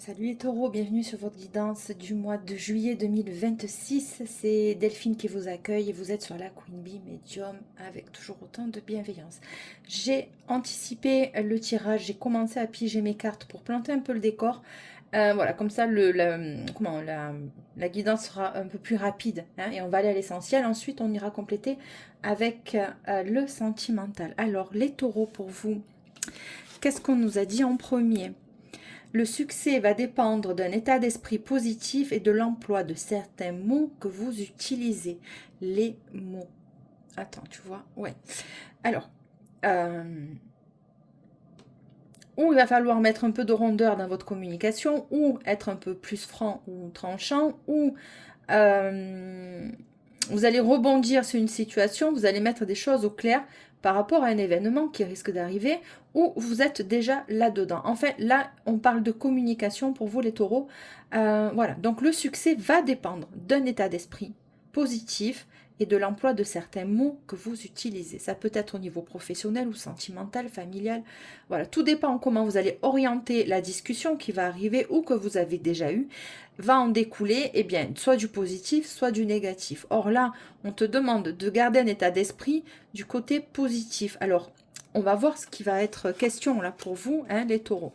Salut les taureaux, bienvenue sur votre guidance du mois de juillet 2026. C'est Delphine qui vous accueille et vous êtes sur la Queen Bee Medium avec toujours autant de bienveillance. J'ai anticipé le tirage, j'ai commencé à piger mes cartes pour planter un peu le décor. Voilà, comme ça la guidance sera un peu plus rapide hein, et on va aller à l'essentiel. Ensuite, on ira compléter avec le sentimental. Alors, les taureaux pour vous, qu'est-ce qu'on nous a dit en premier? Le succès va dépendre d'un état d'esprit positif et de l'emploi de certains mots que vous utilisez. Les mots. Attends, tu vois? Ouais. Alors, ou il va falloir mettre un peu de rondeur dans votre communication, ou être un peu plus franc ou tranchant, ou vous allez rebondir sur une situation, vous allez mettre des choses au clair par rapport à un événement qui risque d'arriver ou vous êtes déjà là-dedans. En fait, là, on parle de communication pour vous les taureaux. Voilà, donc le succès va dépendre d'un état d'esprit positif et de l'emploi de certains mots que vous utilisez. Ça peut être au niveau professionnel ou sentimental, familial. Voilà, tout dépend comment vous allez orienter la discussion qui va arriver ou que vous avez déjà eue va en découler eh bien, soit du positif, soit du négatif. Or là, on te demande de garder un état d'esprit du côté positif. Alors, on va voir ce qui va être question là pour vous, hein, les taureaux.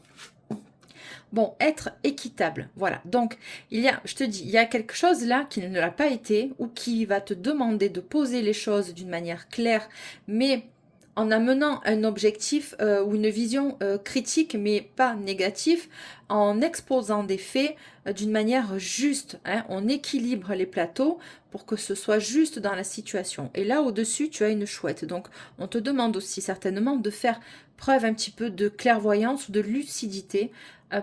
Bon, être équitable, voilà. Donc, je te dis, il y a quelque chose là qui ne l'a pas été ou qui va te demander de poser les choses d'une manière claire, mais en amenant un objectif ou une vision critique, mais pas négative, en exposant des faits d'une manière juste. Hein. On équilibre les plateaux pour que ce soit juste dans la situation. Et là, au-dessus, tu as une chouette. Donc, on te demande aussi certainement de faire preuve un petit peu de clairvoyance ou de lucidité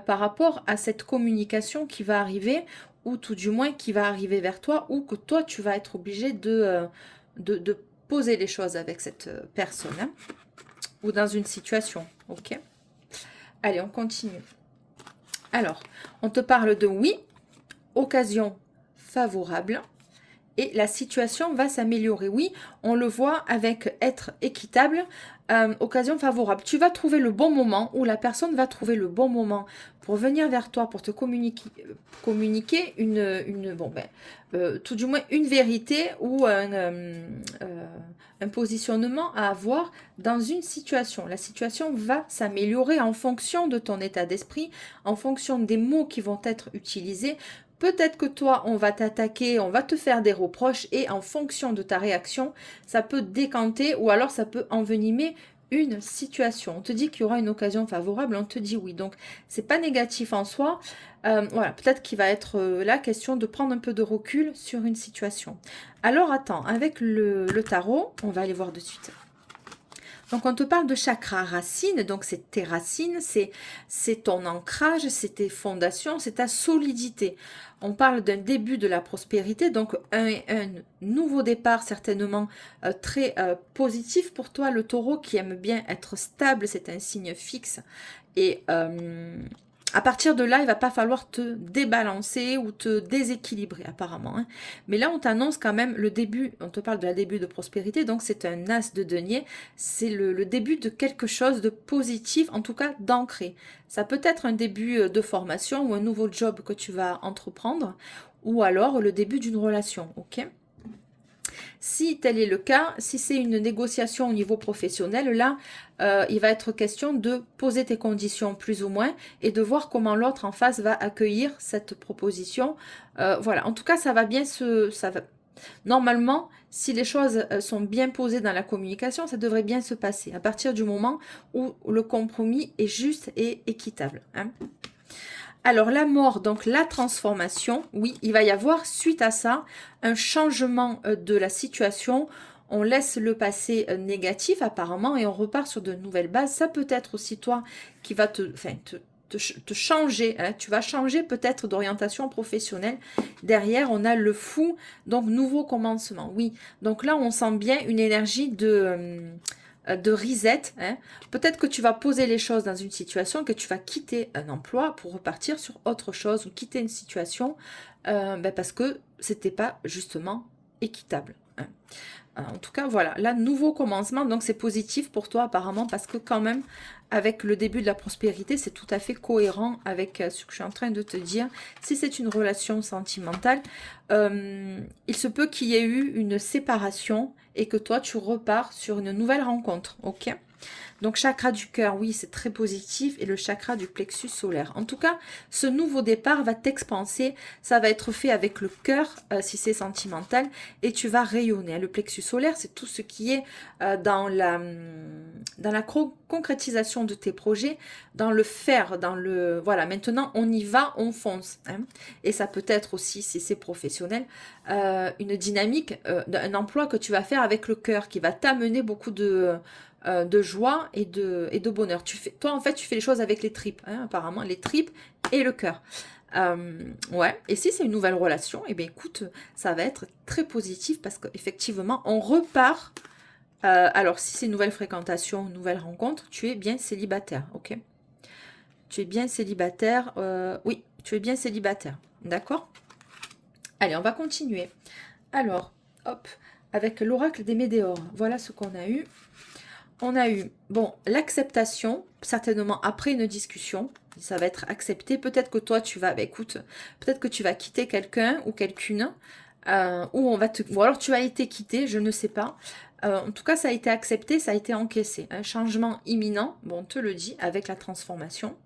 par rapport à cette communication qui va arriver, ou tout du moins qui va arriver vers toi, ou que toi, tu vas être obligé de poser les choses avec cette personne, hein, ou dans une situation, ok? Allez, on continue. Alors, on te parle de oui, occasion favorable, et la situation va s'améliorer. Oui, on le voit avec être équitable, occasion favorable. Tu vas trouver le bon moment ou la personne va trouver le bon moment pour venir vers toi, pour te communiquer tout du moins une vérité ou un positionnement à avoir dans une situation. La situation va s'améliorer en fonction de ton état d'esprit, en fonction des mots qui vont être utilisés. Peut-être que toi, on va t'attaquer, on va te faire des reproches et en fonction de ta réaction, ça peut décanter ou alors ça peut envenimer une situation. On te dit qu'il y aura une occasion favorable, on te dit oui. Donc, c'est pas négatif en soi. Voilà, peut-être qu'il va être là question de prendre un peu de recul sur une situation. Alors, attends, avec le tarot, on va aller voir de suite. Donc, on te parle de chakra racine, donc c'est tes racines, c'est ton ancrage, c'est tes fondations, c'est ta solidité. On parle d'un début de la prospérité, donc un nouveau départ certainement très positif pour toi, le taureau qui aime bien être stable, c'est un signe fixe. Et à partir de là, il va pas falloir te débalancer ou te déséquilibrer apparemment. Hein. Mais là, on t'annonce quand même le début, on te parle de la début de prospérité, donc c'est un as de denier, c'est le début de quelque chose de positif, en tout cas d'ancré. Ça peut être un début de formation ou un nouveau job que tu vas entreprendre, ou alors le début d'une relation, ok ? Si tel est le cas, si c'est une négociation au niveau professionnel, là, il va être question de poser tes conditions plus ou moins et de voir comment l'autre en face va accueillir cette proposition. Voilà, en tout cas, ça va bien Normalement, si les choses sont bien posées dans la communication, ça devrait bien se passer à partir du moment où le compromis est juste et équitable. Hein. Alors la mort, donc la transformation, oui, il va y avoir suite à ça un changement de la situation. On laisse le passé négatif apparemment et on repart sur de nouvelles bases. Ça peut être aussi toi qui va te changer. Hein. Tu vas changer peut-être d'orientation professionnelle. Derrière, on a le fou, donc nouveau commencement. Oui, donc là, on sent bien une énergie de reset. Hein. Peut-être que tu vas poser les choses dans une situation, que tu vas quitter un emploi pour repartir sur autre chose ou quitter une situation parce que c'était pas justement équitable. hein. En tout cas, voilà, là, nouveau commencement, donc c'est positif pour toi apparemment, parce que quand même, avec le début de la prospérité, c'est tout à fait cohérent avec ce que je suis en train de te dire. Si c'est une relation sentimentale, il se peut qu'il y ait eu une séparation et que toi, tu repars sur une nouvelle rencontre, ok? Donc, chakra du cœur, oui, c'est très positif. Et le chakra du plexus solaire. En tout cas, ce nouveau départ va t'expanser. Ça va être fait avec le cœur, si c'est sentimental. Et tu vas rayonner. Le plexus solaire, c'est tout ce qui est dans la concrétisation de tes projets, dans le faire, dans le... Voilà, maintenant, on y va, on fonce. Hein. Et ça peut être aussi, si c'est professionnel, une dynamique, un emploi que tu vas faire avec le cœur qui va t'amener beaucoup de joie et de bonheur. Toi, en fait, tu fais les choses avec les tripes, hein, apparemment, les tripes et le cœur. Ouais, et si c'est une nouvelle relation, eh bien, écoute, ça va être très positif parce qu'effectivement, on repart. Alors, si c'est une nouvelle fréquentation, une nouvelle rencontre, tu es bien célibataire, ok? Tu es bien célibataire, oui, tu es bien célibataire, d'accord? Allez, on va continuer. Alors, hop, avec l'oracle des Médéores, voilà ce qu'on a eu. On a eu, bon, l'acceptation, certainement après une discussion, ça va être accepté. Peut-être que toi, tu vas, bah, écoute, peut-être que tu vas quitter quelqu'un ou quelqu'une, ou alors tu as été quitté, je ne sais pas. En tout cas, ça a été accepté, ça a été encaissé. Un changement imminent, bon, on te le dit, avec la transformation.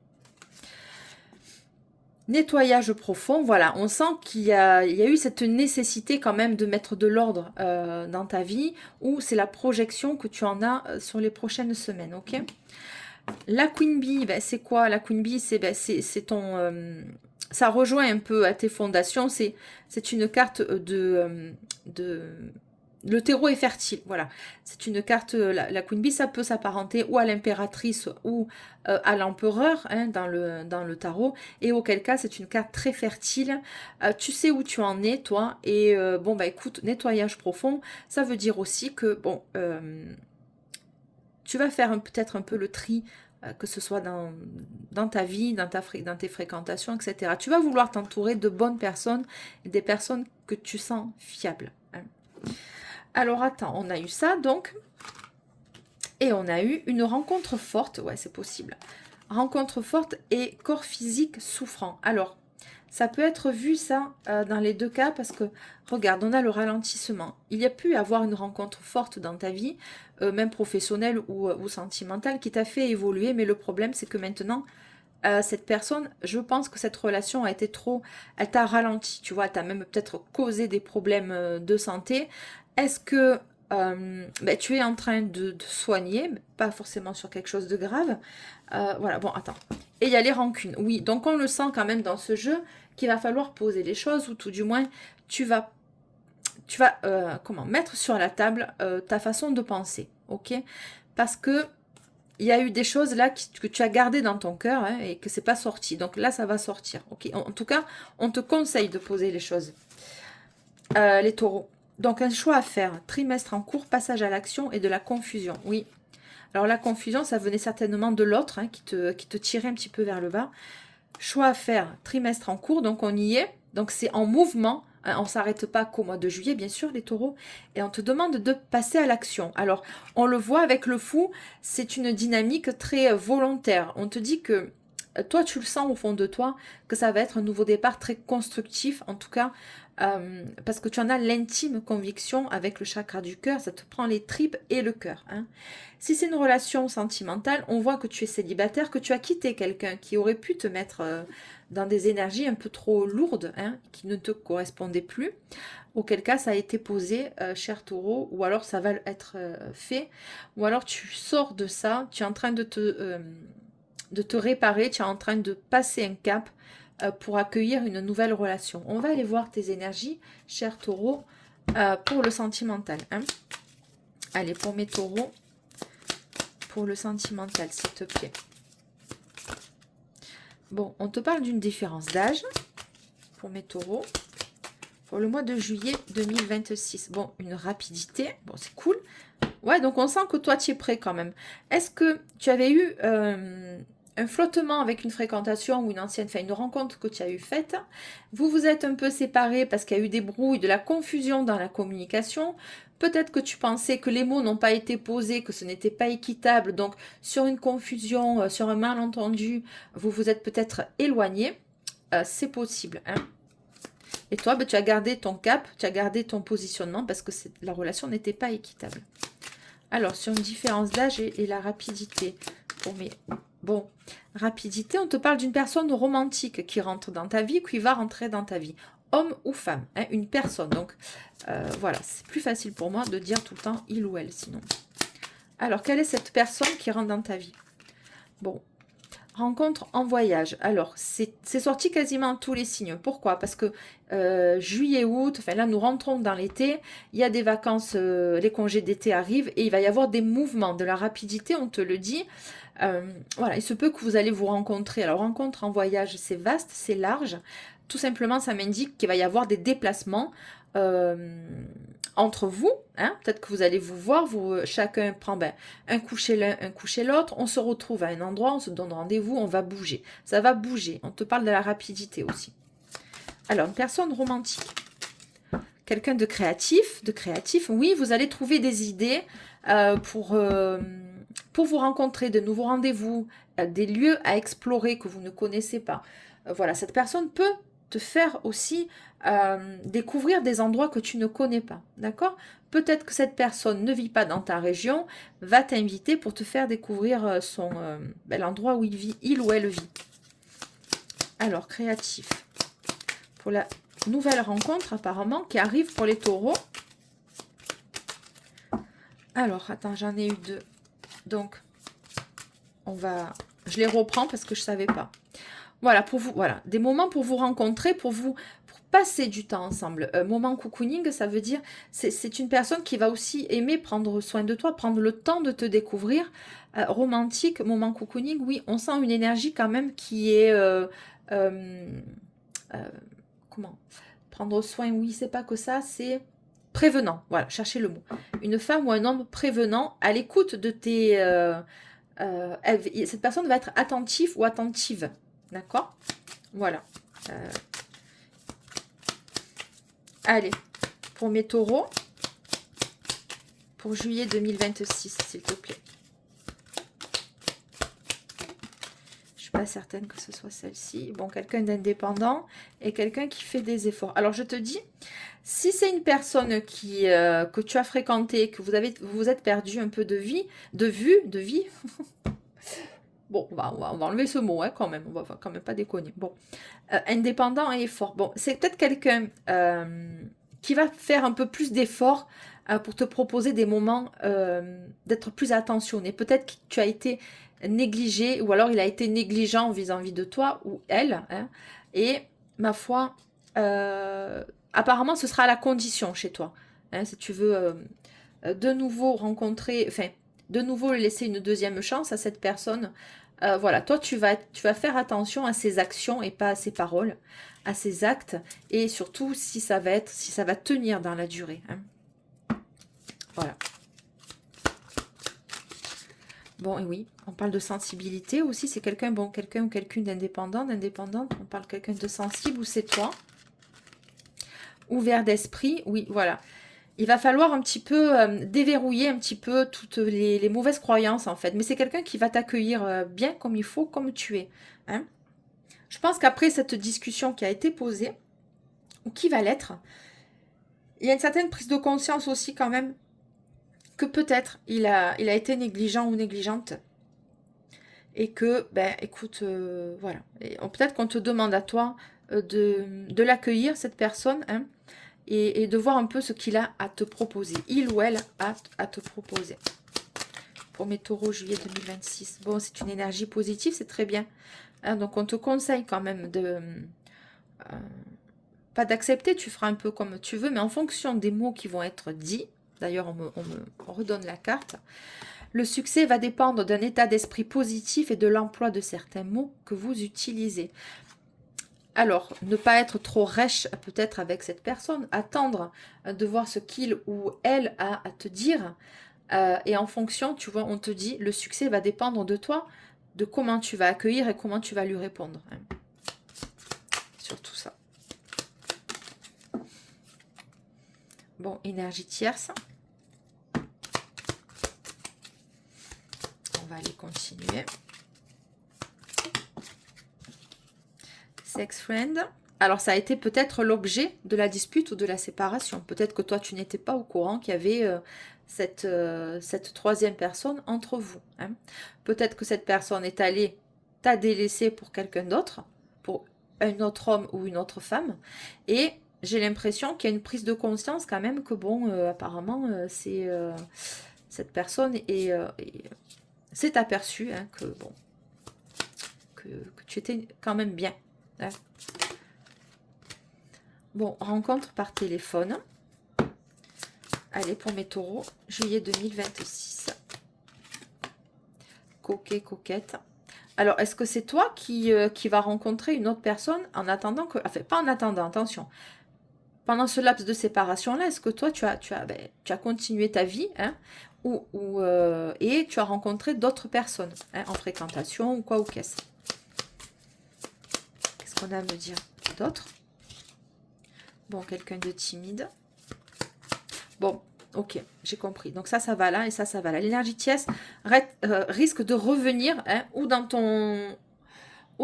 Nettoyage profond, voilà, on sent qu'il y a eu cette nécessité quand même de mettre de l'ordre dans ta vie, ou c'est la projection que tu en as sur les prochaines semaines, ok? La Queen Bee, ben, c'est quoi? La Queen Bee, c'est ton... ça rejoint un peu à tes fondations, c'est une carte le terreau est fertile, voilà. C'est une carte, la Queen Bee, ça peut s'apparenter ou à l'impératrice ou à l'empereur hein, dans le tarot. Et auquel cas, c'est une carte très fertile. Tu sais où tu en es, toi. Et bon, bah écoute, nettoyage profond, ça veut dire aussi que, bon, tu vas faire peut-être un peu le tri, que ce soit dans ta vie, dans tes fréquentations, etc. Tu vas vouloir t'entourer de bonnes personnes, des personnes que tu sens fiables. Hein. Alors, attends, on a eu ça, donc. Et on a eu une rencontre forte. Ouais, c'est possible. Rencontre forte et corps physique souffrant. Alors, ça peut être vu, ça, dans les deux cas, parce que, regarde, on a le ralentissement. Il y a pu avoir une rencontre forte dans ta vie, même professionnelle ou sentimentale, qui t'a fait évoluer. Mais le problème, c'est que maintenant, cette personne, je pense que cette relation a été trop... Elle t'a ralenti, tu vois, elle t'a même peut-être causé des problèmes de santé. Est-ce que ben, tu es en train de soigner, pas forcément sur quelque chose de grave. Voilà, bon, attends. Et il y a les rancunes. Oui, donc on le sent quand même dans ce jeu qu'il va falloir poser les choses, ou tout du moins, tu vas comment, mettre sur la table ta façon de penser, ok? Parce que il y a eu des choses là que tu as gardées dans ton cœur hein, et que c'est pas sorti. Donc là, ça va sortir, ok? En tout cas, on te conseille de poser les choses. Les taureaux. Donc, un choix à faire. Trimestre en cours, passage à l'action et de la confusion. Oui. Alors, la confusion, ça venait certainement de l'autre hein, qui te tirait un petit peu vers le bas. Choix à faire. Trimestre en cours, donc on y est. Donc, c'est en mouvement. Hein, on ne s'arrête pas qu'au mois de juillet, bien sûr, les taureaux. Et on te demande de passer à l'action. Alors, on le voit avec le fou, c'est une dynamique très volontaire. On te dit que toi, tu le sens au fond de toi, que ça va être un nouveau départ très constructif, en tout cas, parce que tu en as l'intime conviction avec le chakra du cœur, ça te prend les tripes et le cœur. Hein. Si c'est une relation sentimentale, on voit que tu es célibataire, que tu as quitté quelqu'un qui aurait pu te mettre dans des énergies un peu trop lourdes, hein, qui ne te correspondaient plus, auquel cas ça a été posé, cher taureau, ou alors ça va être fait, ou alors tu sors de ça, tu es en train de te réparer, tu es en train de passer un cap pour accueillir une nouvelle relation. On va aller voir tes énergies, cher taureau, pour le sentimental. Hein. Allez, pour mes taureaux, pour le sentimental, s'il te plaît. Bon, on te parle d'une différence d'âge pour mes taureaux. Pour le mois de juillet 2026. Bon, une rapidité. Bon, c'est cool. Ouais, donc on sent que toi, tu es prêt quand même. Est-ce que tu avais eu un flottement avec une fréquentation ou une ancienne, enfin une rencontre que tu as eu faite. Vous vous êtes un peu séparés parce qu'il y a eu des brouilles, de la confusion dans la communication. Peut-être que tu pensais que les mots n'ont pas été posés, que ce n'était pas équitable. Donc sur une confusion, sur un malentendu, vous vous êtes peut-être éloignés. C'est possible. Hein. Et toi, ben, tu as gardé ton cap, tu as gardé ton positionnement parce que la relation n'était pas équitable. Alors, sur une différence d'âge et la rapidité. Bon, rapidité, on te parle d'une personne romantique qui rentre dans ta vie, qui va rentrer dans ta vie. Homme ou femme, hein, une personne. Donc, voilà, c'est plus facile pour moi de dire tout le temps il ou elle, sinon. Alors, quelle est cette personne qui rentre dans ta vie? Bon, rencontre en voyage. Alors, c'est sorti quasiment tous les signes. Pourquoi? Parce que juillet, août, enfin là, nous rentrons dans l'été. Il y a des vacances, les congés d'été arrivent et il va y avoir des mouvements, de la rapidité, on te le dit. Voilà, il se peut que vous allez vous rencontrer. Alors, rencontre en voyage, c'est vaste, c'est large. Tout simplement, ça m'indique qu'il va y avoir des déplacements entre vous. Hein. Peut-être que vous allez vous voir, chacun prend un coup chez l'un, un coup chez l'autre. On se retrouve à un endroit, on se donne rendez-vous, on va bouger. Ça va bouger. On te parle de la rapidité aussi. Alors, une personne romantique. Quelqu'un de créatif, oui, vous allez trouver des idées pour vous rencontrer, de nouveaux rendez-vous, des lieux à explorer que vous ne connaissez pas. Voilà, cette personne peut te faire aussi découvrir des endroits que tu ne connais pas, d'accord? Peut-être que cette personne ne vit pas dans ta région, va t'inviter pour te faire découvrir l'endroit où il ou elle vit. Alors, créatif. Pour la nouvelle rencontre, apparemment, qui arrive pour les taureaux. Alors, attends, j'en ai eu deux. Donc, je les reprends parce que je ne savais pas. Voilà, pour vous, voilà, des moments pour vous rencontrer, pour passer du temps ensemble. Moment cocooning, ça veut dire, c'est une personne qui va aussi aimer prendre soin de toi, prendre le temps de te découvrir. Romantique, moment cocooning, oui, on sent une énergie quand même qui est... comment prendre soin, oui, c'est pas que ça, c'est prévenant. Voilà, cherchez le mot. Une femme ou un homme prévenant à l'écoute de tes... cette personne va être attentif ou attentive. D'accord? Voilà. Allez, pour mes taureaux, pour juillet 2026, s'il te plaît. Je suis pas certaine que ce soit celle-ci. Bon, quelqu'un d'indépendant et quelqu'un qui fait des efforts. Alors, je te dis, si c'est une personne que tu as fréquentée, que vous vous êtes perdu un peu de vie, de vie. Bon, on va enlever ce mot, hein, quand même. On va quand même pas déconner. Bon, indépendant et fort. Bon, c'est peut-être quelqu'un qui va faire un peu plus d'efforts pour te proposer des moments d'être plus attentionné. Peut-être que tu as été négligé ou alors il a été négligent vis-à-vis de toi ou elle. Hein, et ma foi, apparemment, ce sera la condition chez toi. Hein, si tu veux de nouveau rencontrer, enfin, de nouveau laisser une deuxième chance à cette personne. Voilà, toi, tu vas faire attention à ses actions et pas à ses paroles, à ses actes, et surtout si ça va tenir dans la durée. Hein. Voilà. Bon, et oui, on parle de sensibilité aussi. C'est quelqu'un ou quelqu'une d'indépendante. On parle de quelqu'un de sensible ou c'est toi. Ouvert d'esprit, oui, voilà. Il va falloir un petit peu déverrouiller un petit peu toutes les mauvaises croyances, en fait. Mais c'est quelqu'un qui va t'accueillir bien comme il faut, comme tu es. Hein. Je pense qu'après cette discussion qui a été posée, ou qui va l'être, il y a une certaine prise de conscience aussi quand même que peut-être il a été négligent ou négligente. Et que, ben écoute, voilà. Peut-être qu'on te demande à toi de l'accueillir, cette personne, hein, et de voir un peu ce qu'il a à te proposer. Il ou elle a à te proposer. Pour mes taureaux, juillet 2026. Bon, c'est une énergie positive, c'est très bien. Hein, donc, on te conseille quand même de... pas d'accepter, tu feras un peu comme tu veux, mais en fonction des mots qui vont être dits. D'ailleurs, on redonne la carte. Le succès va dépendre d'un état d'esprit positif et de l'emploi de certains mots que vous utilisez. Alors, ne pas être trop rêche peut-être avec cette personne, attendre de voir ce qu'il ou elle a à te dire. Et en fonction, tu vois, on te dit, le succès va dépendre de toi. de comment tu vas accueillir et comment tu vas lui répondre. Hein. Surtout ça. Bon, énergie tierce. On va aller continuer. Sex friend. Alors, ça a été peut-être l'objet de la dispute ou de la séparation. Peut-être que toi, tu n'étais pas au courant qu'il y avait cette troisième personne entre vous. Hein. Peut-être que cette personne est allée t'a délaissé pour quelqu'un d'autre, pour un autre homme ou une autre femme. Et j'ai l'impression qu'il y a une prise de conscience quand même que, bon, apparemment, cette personne s'est aperçue hein, que, bon, que tu étais quand même bien. Hein. Bon, rencontre par téléphone. Allez, pour mes taureaux, juillet 2026. Coquet, coquette. Alors, est-ce que c'est toi qui va rencontrer une autre personne en attendant que... Enfin, pas en attendant, attention. Pendant ce laps de séparation-là, est-ce que toi, tu as continué ta vie hein, et tu as rencontré d'autres personnes hein, en fréquentation ou quoi ou qu'est-ce? Qu'est-ce qu'on a à me dire d'autre? Bon, quelqu'un de timide. Bon, ok, j'ai compris. Donc ça va là et ça va là. L'énergie tierce risque de revenir hein, ou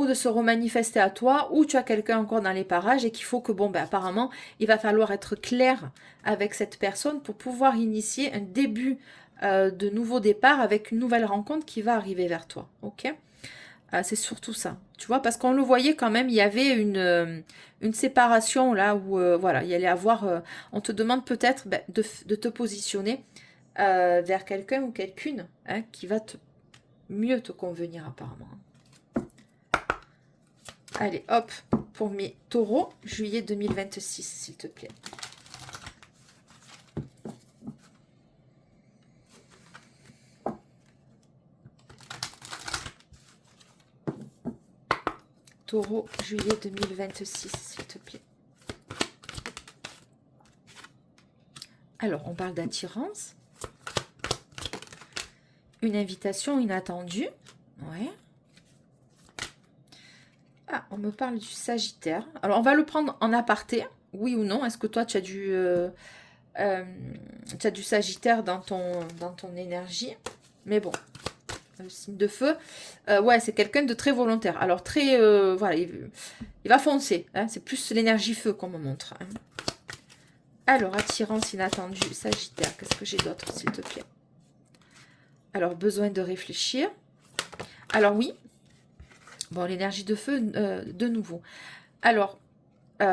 de se remanifester à toi, ou tu as quelqu'un encore dans les parages et qu'il faut que, bon, ben, apparemment, il va falloir être clair avec cette personne pour pouvoir initier un début de nouveau départ avec une nouvelle rencontre qui va arriver vers toi. Ok? C'est surtout ça, tu vois, parce qu'on le voyait quand même, il y avait une séparation là où, voilà, il y allait avoir, on te demande peut-être ben, de te positionner vers quelqu'un ou quelqu'une hein, qui va mieux te convenir apparemment. Allez, hop, pour mes taureaux, juillet 2026, s'il te plaît. Taureau, juillet 2026, s'il te plaît. Alors, on parle d'attirance. Une invitation inattendue. Ouais. Ah, on me parle du Sagittaire. Alors, on va le prendre en aparté. Oui ou non? Est-ce que toi, tu as du Sagittaire dans ton énergie? Mais bon, le signe de feu. Ouais, c'est quelqu'un de très volontaire. Alors, très... voilà, il va foncer. Hein, c'est plus l'énergie feu qu'on me montre. Hein. Alors, attirance inattendue, Sagittaire. Qu'est-ce que j'ai d'autre, s'il te plaît? Alors, besoin de réfléchir. Alors, oui. Bon, l'énergie de feu, de nouveau. Alors, il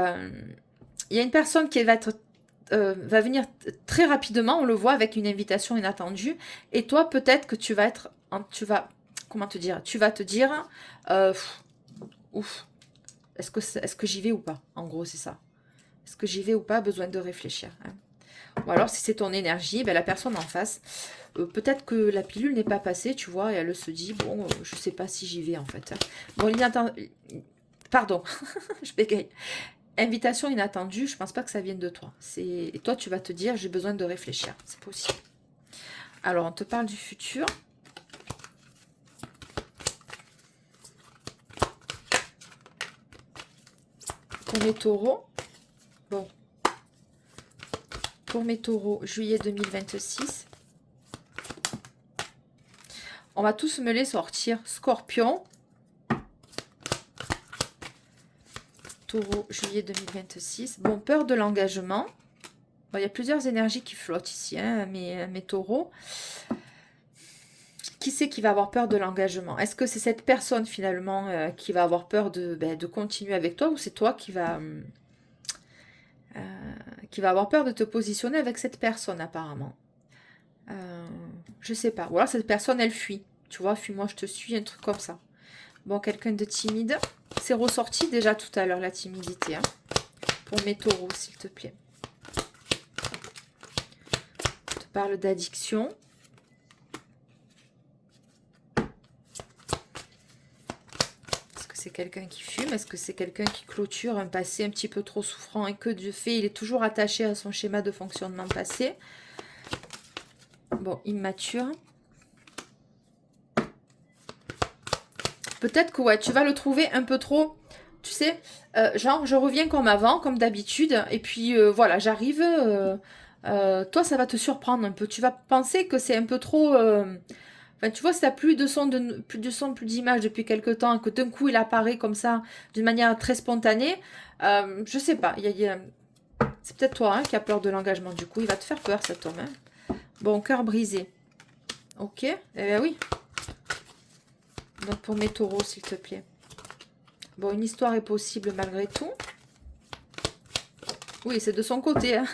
y a une personne qui va venir très rapidement, on le voit, avec une invitation inattendue. Et toi, peut-être que tu vas comment te dire? Tu vas te dire, ouf, est-ce que j'y vais ou pas? En gros, c'est ça. Est-ce que j'y vais ou pas? Besoin de réfléchir. Hein. Ou alors, si c'est ton énergie, ben, la personne en face, peut-être que la pilule n'est pas passée, tu vois, et elle se dit, bon, je sais pas si j'y vais, en fait. Bon, pardon, je bégaye. Invitation inattendue, je pense pas que ça vienne de toi. Et toi, tu vas te dire, j'ai besoin de réfléchir. C'est possible. Alors, on te parle du futur. Pour mes taureaux. Bon. Pour mes taureaux, juillet 2026. On va tous me les sortir. Scorpion. Taureau, juillet 2026. Bon, peur de l'engagement. Bon, il y a plusieurs énergies qui flottent ici, hein, mes taureaux. Qui c'est qui va avoir peur de l'engagement? Est-ce que c'est cette personne finalement qui va avoir peur de continuer avec toi, ou c'est toi qui va avoir peur de te positionner avec cette personne apparemment? Je sais pas. Ou alors cette personne elle fuit. Tu vois, fuis-moi, je te suis, un truc comme ça. Bon, quelqu'un de timide. C'est ressorti déjà tout à l'heure la timidité. Hein, pour mes taureaux, s'il te plaît. Je te parle d'addiction. C'est quelqu'un qui fume? Est-ce que c'est quelqu'un qui clôture un passé un petit peu trop souffrant et que de fait, il est toujours attaché à son schéma de fonctionnement passé? Bon, immature. Peut-être que ouais, tu vas le trouver un peu trop, tu sais, genre je reviens comme avant, comme d'habitude, et puis voilà, j'arrive, toi ça va te surprendre un peu, tu vas penser que c'est un peu trop... Enfin, tu vois, si t'as plus de son, plus de son, plus d'image depuis quelque temps, et que d'un coup il apparaît comme ça, d'une manière très spontanée, je sais pas, c'est peut-être toi hein, qui as peur de l'engagement, du coup il va te faire peur cet homme. Hein. Bon, cœur brisé. Ok, eh bien oui. Donc pour mes taureaux, s'il te plaît. Bon, une histoire est possible malgré tout. Oui, c'est de son côté. Hein.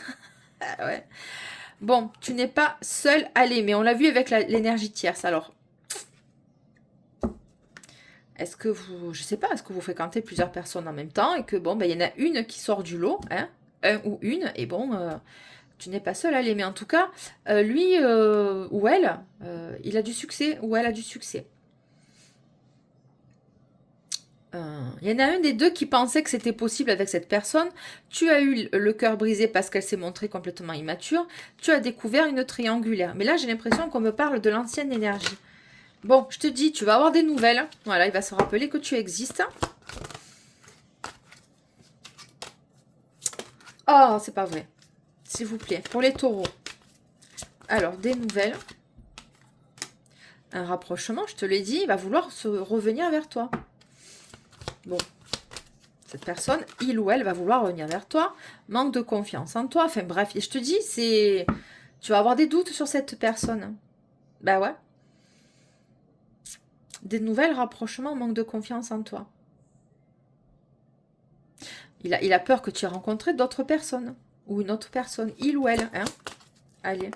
Ah ouais. Bon, tu n'es pas seul à l'aimer. On l'a vu avec l'énergie tierce. Alors, est-ce que vous, je sais pas, est-ce que vous fréquentez plusieurs personnes en même temps et que bon, ben, il y en a une qui sort du lot, hein, un ou une, et bon, tu n'es pas seul à l'aimer. En tout cas, lui ou elle, il a du succès ou elle a du succès. Il y en a un des deux qui pensait que c'était possible avec cette personne. Tu as eu le cœur brisé parce qu'elle s'est montrée complètement immature. Tu as découvert une triangulaire. Mais là, j'ai l'impression qu'on me parle de l'ancienne énergie. Bon, je te dis, tu vas avoir des nouvelles. Voilà, il va se rappeler que tu existes. Oh, c'est pas vrai. S'il vous plaît, pour les taureaux. Alors, des nouvelles. Un rapprochement, je te l'ai dit, il va vouloir se revenir vers toi. Bon, cette personne, il ou elle va vouloir revenir vers toi, manque de confiance en toi, enfin bref, je te dis, c'est... Tu vas avoir des doutes sur cette personne. Bah ouais. Des nouvelles rapprochements, manque de confiance en toi. Il a peur que tu aies rencontré d'autres personnes, ou une autre personne, il ou elle, hein. Allez,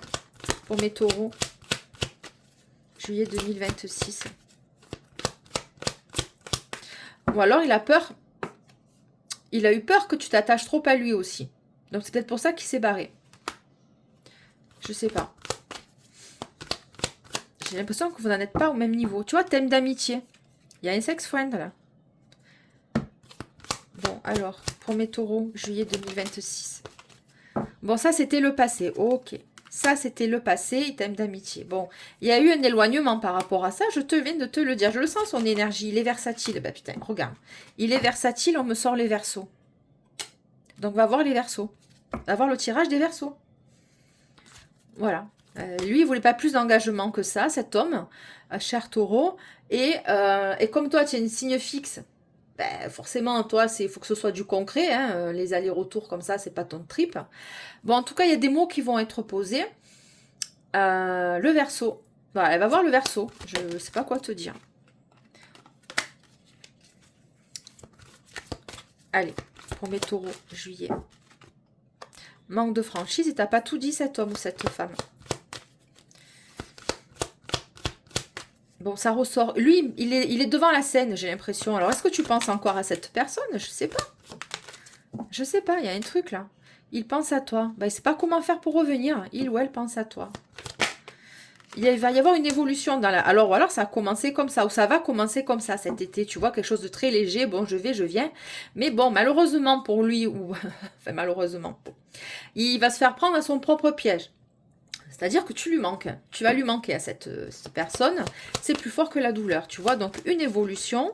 pour mes taureaux, juillet 2026. Ou alors il a peur... Il a eu peur que tu t'attaches trop à lui aussi. Donc c'est peut-être pour ça qu'il s'est barré. Je sais pas. J'ai l'impression que vous n'en êtes pas au même niveau. Tu vois, thème d'amitié. Il y a un sex friend là. Bon, alors, pour mes taureaux, juillet 2026. Bon, ça c'était le passé. Ok. Ça c'était le passé, thème d'amitié. Bon, il y a eu un éloignement par rapport à ça. Je te viens de te le dire. Je le sens son énergie. Il est versatile. Bah putain, regarde. Il est versatile, on me sort les versos. Donc va voir les versos. Va voir le tirage des versos. Voilà. Lui, il voulait pas plus d'engagement que ça, cet homme, cher taureau. Et comme toi, tu as une signe fixe, ben, forcément, toi, il faut que ce soit du concret. Hein, les allers-retours comme ça, c'est pas ton trip. Bon, en tout cas, il y a des mots qui vont être posés. Le verso. Voilà, elle va voir le verso. Je ne sais pas quoi te dire. Allez, pour mes taureaux, juillet. Manque de franchise et t'as pas tout dit, cet homme ou cette femme. Bon, ça ressort. Lui, il est devant la scène, j'ai l'impression. Alors, est-ce que tu penses encore à cette personne? Je sais pas. Je sais pas, il y a un truc là. Il pense à toi. Bah, il sait pas comment faire pour revenir. Il ou elle pense à toi. Il va y avoir une évolution dans la... Alors, ou alors ça a commencé comme ça, ou ça va commencer comme ça cet été. Tu vois, quelque chose de très léger. Bon, je vais, je viens. Mais bon, malheureusement pour lui, ou... enfin, malheureusement, il va se faire prendre à son propre piège. C'est-à-dire que tu lui manques. Tu vas lui manquer à cette personne. C'est plus fort que la douleur, tu vois. Donc, une évolution.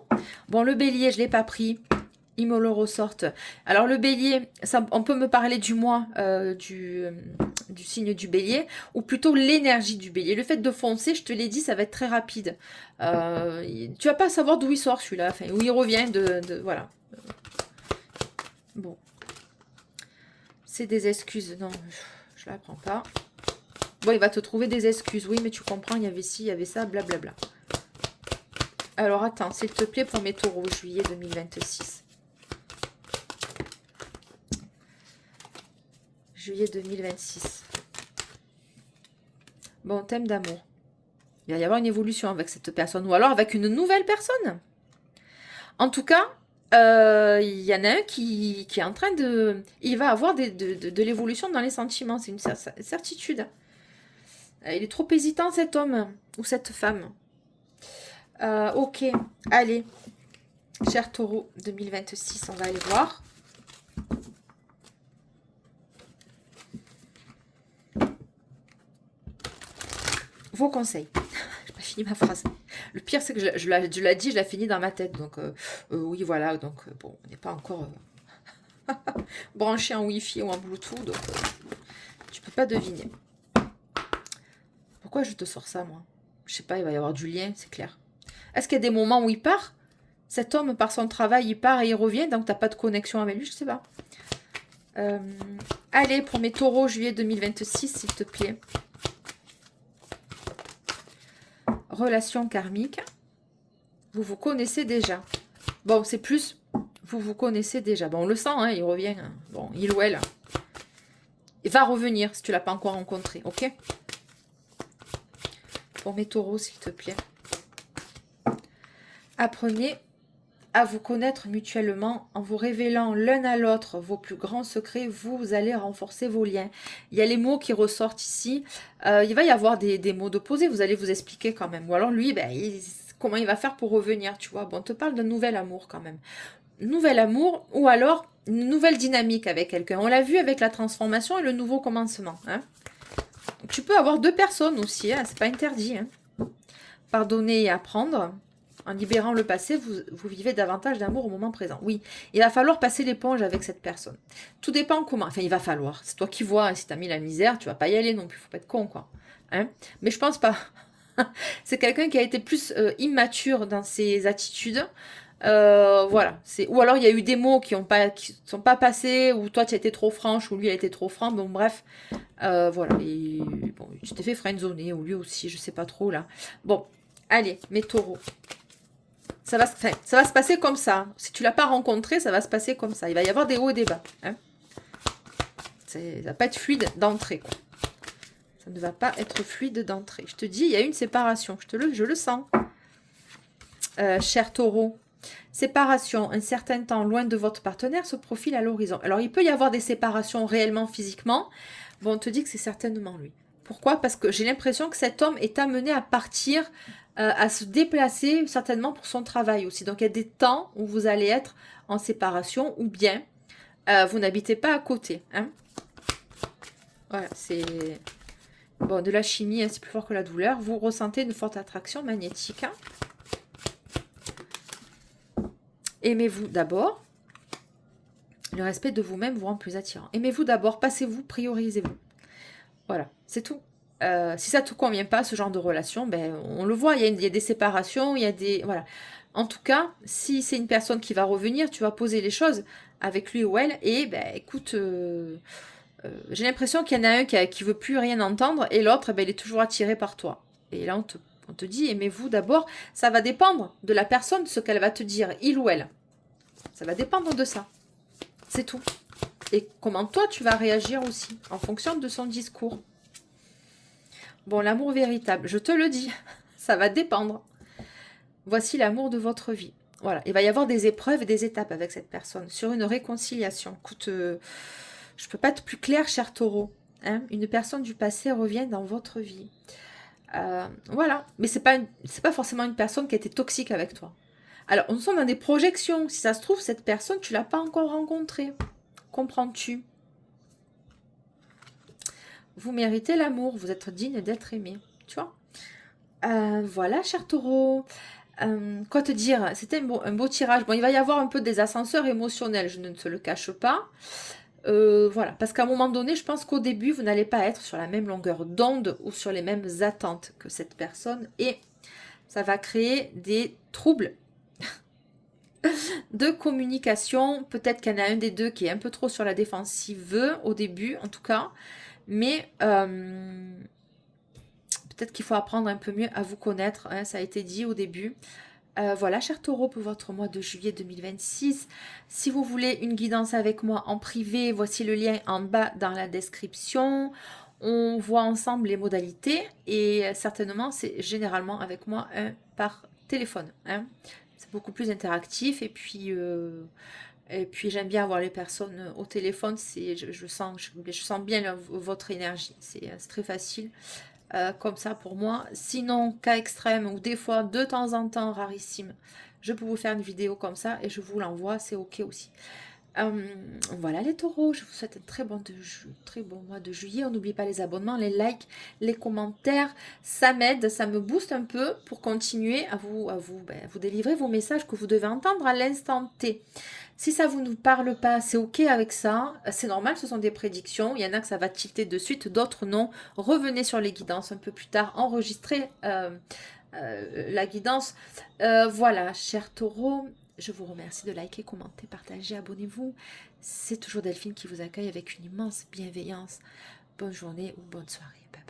Bon, le bélier, je ne l'ai pas pris. Ils me le ressortent. Alors, le bélier, ça, on peut me parler du mois du signe du bélier, ou plutôt l'énergie du bélier. Le fait de foncer, je te l'ai dit, ça va être très rapide. Tu vas pas savoir d'où il sort, celui-là. Enfin, où il revient voilà. Bon. C'est des excuses. Non, je la prends pas. Bon, il va te trouver des excuses. Oui, mais tu comprends, il y avait ci, il y avait ça, blablabla. Alors, attends, s'il te plaît, pour mes taureaux, juillet 2026. Juillet 2026. Bon, thème d'amour. Il va y avoir une évolution avec cette personne. Ou alors avec une nouvelle personne. En tout cas, il y en a un qui est en train de... Il va avoir de l'évolution dans les sentiments. C'est une certitude. Il est trop hésitant, cet homme ou cette femme. Ok, allez. Cher taureau 2026, on va aller voir. Vos conseils. J'ai pas fini ma phrase. Le pire, c'est que je l'ai dit, je l'ai fini dans ma tête. Donc, oui, voilà. Donc, bon, on n'est pas encore branché en Wi-Fi ou en Bluetooth. Donc, tu peux pas deviner. Pourquoi je te sors ça, moi? Je sais pas, il va y avoir du lien, c'est clair. Est-ce qu'il y a des moments où il part? Cet homme, par son travail, il part et il revient, donc t'as pas de connexion avec lui, je sais pas. Allez, pour mes taureaux, juillet 2026, s'il te plaît. Relation karmique. Vous vous connaissez déjà. Bon, c'est plus, vous vous connaissez déjà. Bon, on le sent, hein, il revient. Hein. Bon, il ou elle. Il va revenir si tu l'as pas encore rencontré, ok? Pour mes taureaux, s'il te plaît. Apprenez à vous connaître mutuellement en vous révélant l'un à l'autre vos plus grands secrets. Vous allez renforcer vos liens. Il y a les mots qui ressortent ici. Il va y avoir des mots d'opposé. Vous allez vous expliquer quand même. Ou alors lui, ben, comment il va faire pour revenir, tu vois. Bon, on te parle d'un nouvel amour quand même. Nouvel amour ou alors une nouvelle dynamique avec quelqu'un. On l'a vu avec la transformation et le nouveau commencement. Hein. Donc, tu peux avoir deux personnes aussi. Hein. C'est pas interdit. Hein. Pardonner et apprendre. En libérant le passé, vous vivez davantage d'amour au moment présent. Oui, il va falloir passer l'éponge avec cette personne. Tout dépend comment. Enfin, il va falloir. C'est toi qui vois. Si t'as mis la misère, tu vas pas y aller non plus. Faut pas être con, quoi. Hein, mais je pense pas. C'est quelqu'un qui a été plus immature dans ses attitudes. Voilà. Ou alors, il y a eu des mots qui sont pas passés, ou toi, tu as été trop franche, ou lui a été trop franc. Bon, bref. Voilà. Et, bon, tu t'es fait friendzoner, ou lui aussi, je sais pas trop, là. Bon, allez, mes taureaux. Ça va se passer comme ça. Si tu ne l'as pas rencontré, ça va se passer comme ça. Il va y avoir des hauts et des bas. Hein. Ça ne va pas être fluide d'entrée. Ça ne va pas être fluide d'entrée. Je te dis, il y a une séparation. Je le sens. Cher taureau. Séparation. Un certain temps loin de votre partenaire se profile à l'horizon. Alors, il peut y avoir des séparations réellement, physiquement. Bon, on te dit que c'est certainement lui. Pourquoi? Parce que j'ai l'impression que cet homme est amené à partir, à se déplacer, certainement pour son travail aussi. Donc, il y a des temps où vous allez être en séparation ou bien vous n'habitez pas à côté. Hein. Voilà, c'est... Bon, de la chimie, hein, c'est plus fort que la douleur. Vous ressentez une forte attraction magnétique. Hein. Aimez-vous d'abord. Le respect de vous-même vous rend plus attirant. Aimez-vous d'abord, passez-vous, priorisez-vous. Voilà, c'est tout. Si ça ne te convient pas, ce genre de relation, ben, on le voit, il y a des séparations, il y a des... Voilà. En tout cas, si c'est une personne qui va revenir, tu vas poser les choses avec lui ou elle, et ben, écoute, j'ai l'impression qu'il y en a un qui veut plus rien entendre, et l'autre, ben, il est toujours attiré par toi. Et là, on te dit, aimez-vous d'abord. Ça va dépendre de la personne, ce qu'elle va te dire, il ou elle. Ça va dépendre de ça. C'est tout. Et comment toi, tu vas réagir aussi, en fonction de son discours. Bon, l'amour véritable, je te le dis, ça va dépendre. Voici l'amour de votre vie. Voilà, il va y avoir des épreuves et des étapes avec cette personne, sur une réconciliation. Écoute, je ne peux pas être plus clair, cher taureau. Hein, une personne du passé revient dans votre vie. Voilà, mais c'est pas forcément une personne qui a été toxique avec toi. Alors, on sommes dans des projections. Si ça se trouve, cette personne, tu ne l'as pas encore rencontrée. Comprends-tu? Vous méritez l'amour, vous êtes digne d'être aimé. Tu vois? Voilà, cher taureau. Quoi te dire? C'était un beau tirage. Bon, il va y avoir un peu des ascenseurs émotionnels, je ne te le cache pas. Voilà, parce qu'à un moment donné, je pense qu'au début, vous n'allez pas être sur la même longueur d'onde ou sur les mêmes attentes que cette personne. Et ça va créer des troubles de communication. Peut-être qu'il y en a un des deux qui est un peu trop sur la défensive au début, en tout cas. Mais peut-être qu'il faut apprendre un peu mieux à vous connaître. Hein, ça a été dit au début. Voilà, cher taureau, pour votre mois de juillet 2026. Si vous voulez une guidance avec moi en privé, voici le lien en bas dans la description. On voit ensemble les modalités et certainement, c'est généralement avec moi par téléphone. Hein. C'est beaucoup plus interactif et puis j'aime bien avoir les personnes au téléphone. Je sens bien votre énergie. C'est très facile. Comme ça pour moi. Sinon, cas extrême ou des fois de temps en temps rarissime, je peux vous faire une vidéo comme ça et je vous l'envoie, c'est ok aussi. Voilà les taureaux, je vous souhaite un très bon mois de juillet. On n'oublie pas les abonnements, les likes, les commentaires. Ça m'aide, ça me booste un peu pour continuer à vous délivrer vos messages que vous devez entendre à l'instant T. Si ça vous nous parle pas, c'est ok avec ça. C'est normal, ce sont des prédictions. Il y en a que ça va tilter de suite, d'autres non. Revenez sur les guidances un peu plus tard. Enregistrez la guidance. Voilà, chers taureaux. Je vous remercie de liker, commenter, partager, abonnez-vous. C'est toujours Delphine qui vous accueille avec une immense bienveillance. Bonne journée ou bonne soirée. Bye.